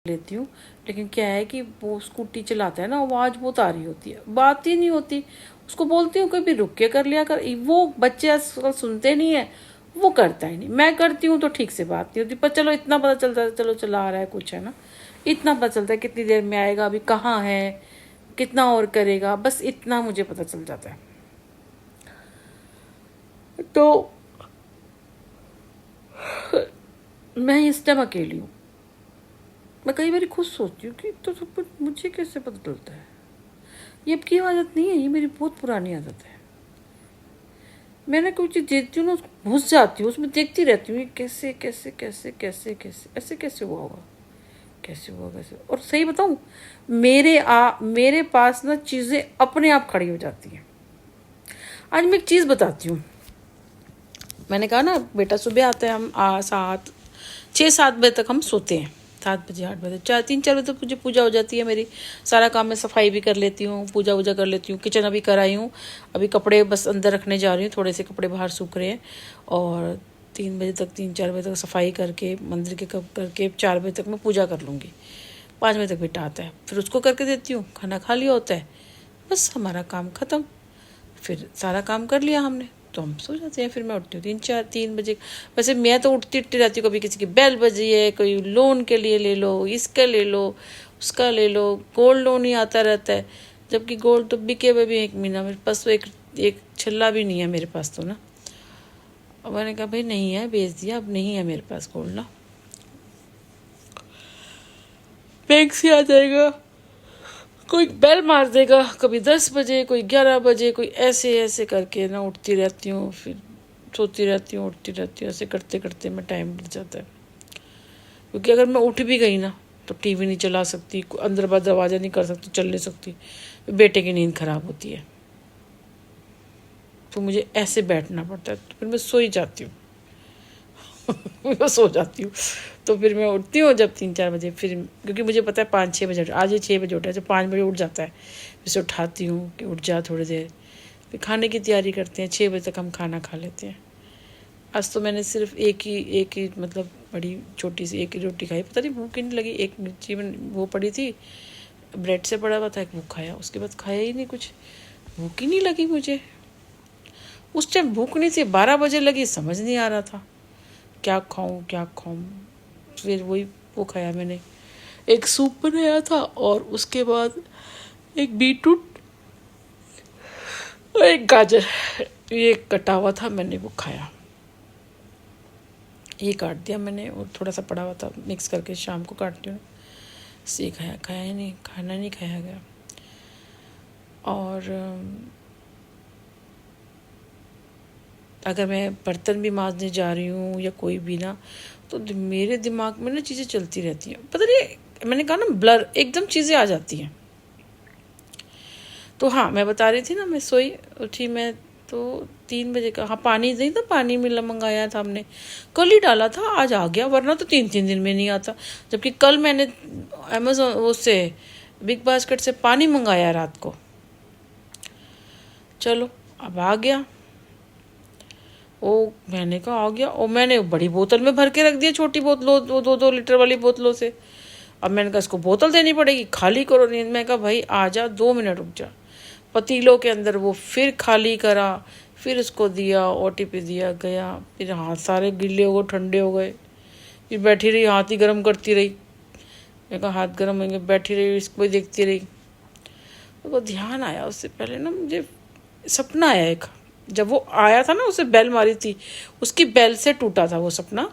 लेती हूँ। लेकिन क्या है कि वो स्कूटी चलाता है ना, आवाज़ बहुत आ रही होती है, बात ही नहीं होती। उसको बोलती हूँ कभी रुक के कर लिया कर, वो बच्चे आजकल सुनते नहीं है, वो करता ही नहीं। मैं करती हूँ तो ठीक से बात नहीं होती, पर चलो इतना पता चलता है, चलो चला आ रहा है कुछ, है ना, इतना पता चलता है कितनी देर में आएगा, अभी कहाँ है, कितना और करेगा, बस इतना मुझे पता चल जाता है। तो मैं इस टाइम अकेली हूँ। मैं कई बार खुद सोचती हूँ कि तो सब कुछ मुझे कैसे पता चलता है। ये अब की आदत नहीं है, ये मेरी बहुत पुरानी आदत है। मैंने कोई चीज़ देखती हूँ ना, उसको घुस जाती हूँ, उसमें देखती रहती हूँ ये कैसे कैसे कैसे कैसे कैसे ऐसे कैसे हुआ होगा, कैसे हुआ कैसे। और सही बताऊँ, मेरे पास ना चीज़ें अपने आप खड़ी हो जाती हैं। आज मैं एक चीज़ बताती हूँ। मैंने कहा ना बेटा सुबह आता है, हम 6-7 बजे तक हम सोते हैं, 7 बजे 8 बजे, 3-4 बजे तक मुझे पूजा हो जाती है मेरी। सारा काम मैं सफाई भी कर लेती हूँ, पूजा वूजा कर लेती हूँ, किचन अभी कर आई हूँ, अभी कपड़े बस अंदर रखने जा रही हूँ, थोड़े से कपड़े बाहर सूख रहे हैं। और 3 बजे तक 3-4 बजे तक सफाई करके मंदिर के कब करके 4 बजे तक मैं पूजा कर लूँगी। 5 बजे तक बेटा आता है, फिर उसको करके देती हूँ, खाना खा लिया होता है, बस हमारा काम ख़त्म। फिर सारा काम कर लिया हमने तो हम सो जाते हैं। फिर मैं उठती हूँ 3-4-3 बजे। वैसे मैं तो उठती रहती हूँ, कभी किसी की बेल बजी है, कोई लोन के लिए ले लो, इसका ले लो, उसका ले लो, गोल्ड लोन ही आता रहता है। जबकि गोल्ड तो बिके हुए भी 1 महीना, मेरे पास तो एक छल्ला भी नहीं है मेरे पास तो ना। और मैंने कहा भाई नहीं है, बेच दिया, अब नहीं है मेरे पास गोल्ड ना, बैंक से आ जाएगा, कोई बेल मार देगा, कभी 10 बजे, कोई 11 बजे, कोई ऐसे ऐसे करके ना उठती रहती हूँ, फिर सोती रहती हूँ, उठती रहती हूँ, ऐसे करते करते मैं टाइम लग जाता है। क्योंकि अगर मैं उठ भी गई ना तो टीवी नहीं चला सकती, अंदर बाहर दरवाज़ा नहीं कर सकती, चल नहीं सकती, बेटे की नींद खराब होती है, तो मुझे ऐसे बैठना पड़ता है, तो फिर मैं सो ही जाती हूँ। मैं सो जाती हूँ। तो फिर मैं उठती हूँ जब 3-4 बजे, फिर क्योंकि मुझे पता है 5-6 बजे, आज ये 6 बजे उठा है, जब 5 बजे उठ जाता है, फिर से उठाती हूँ कि उठ जा थोड़ी देर, फिर खाने की तैयारी करते हैं, 6 बजे तक हम खाना खा लेते हैं। आज तो मैंने सिर्फ एक ही मतलब बड़ी छोटी सी एक ही रोटी खाई, पता नहीं भूख ही नहीं लगी, एक मिर्ची वो पड़ी थी, ब्रेड से पड़ा हुआ था, एक वो खाया, उसके बाद खाया ही नहीं कुछ, भूख ही नहीं लगी मुझे। उस टाइम भूख नहीं थी, 12 बजे लगी, समझ नहीं आ रहा था क्या खाऊं क्या खाऊं। फिर वही वो खाया मैंने, एक सूप बनाया था, और उसके बाद एक बीटरूट और एक गाजर, ये कटा हुआ था, मैंने वो खाया, ये काट दिया मैंने, और थोड़ा सा पड़ा हुआ था मिक्स करके शाम को काटती हूँ, से खाया, खाया ही नहीं, खाना नहीं खाया गया। और अगर मैं बर्तन भी मांजने जा रही हूँ या कोई भी ना, तो मेरे दिमाग में ना चीज़ें चलती रहती हैं, पता नहीं, मैंने कहा ना ब्लर एकदम चीज़ें आ जाती हैं। तो हाँ, मैं बता रही थी ना, मैं सोई उठी मैं तो 3 बजे का, हाँ पानी नहीं था, पानी मिला मंगाया था हमने, कल ही डाला था, आज आ गया, वरना तो 3-3 दिन में नहीं आता। जबकि कल मैंने अमेजोन उससे बिग बास्केट से पानी मंगाया रात को, चलो अब आ गया। ओ मैंने कहा आ गया, और मैंने बड़ी बोतल में भर के रख दिया, छोटी बोतलों 2-2 लीटर वाली बोतलों से। अब मैंने कहा इसको बोतल देनी पड़ेगी, खाली करो नहीं। मैं कहा भाई आ जा, 2 मिनट रुक जा। पतीलों के अंदर वो फिर खाली करा, फिर उसको दिया, ओटीपी दिया, गया, फिर हाथ सारे गिले हो गए, ठंडे हो गए, फिर बैठी रही, हाथ ही गर्म करती रही। मैं कहा हाथ गर्म होंगे, बैठी रही, इसको देखती रही। तो ध्यान आया, उससे पहले ना मुझे सपना आया एक, जब वो आया था ना, उसे बेल मारी थी, उसकी बेल से टूटा था वो सपना।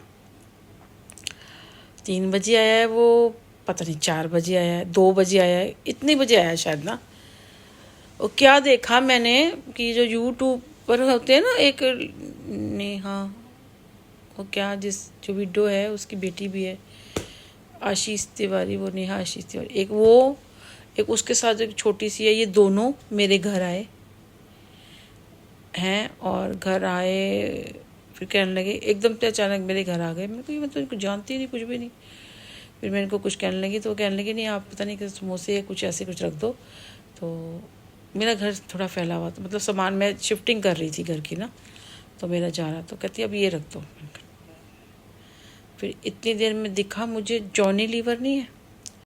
3 बजे आया है वो, पता नहीं 4 बजे आया है, 2 बजे आया है, इतने बजे आया है शायद ना। और क्या देखा मैंने कि जो यूट्यूब पर होते हैं ना, एक नेहा, वो क्या जो वीडियो है उसकी बेटी भी है, आशीष तिवारी, वो नेहा आशीष तिवारी, एक वो, एक उसके साथ एक छोटी सी है, ये दोनों मेरे घर आए हैं। और घर आए फिर कहने लगे, एकदम से अचानक मेरे घर आ गए। मैं तो इनको जानती नहीं, कुछ भी नहीं। फिर मैं इनको कुछ कहने लगी तो कहने लगी नहीं आप पता नहीं कि समोसे या कुछ ऐसे कुछ रख दो। तो मेरा घर थोड़ा फैला हुआ था, मतलब सामान मैं शिफ्टिंग कर रही थी घर की ना, तो मेरा जा रहा, तो कहती अब ये रख दो। फिर इतनी देर में दिखा मुझे जॉनी लीवर नहीं है,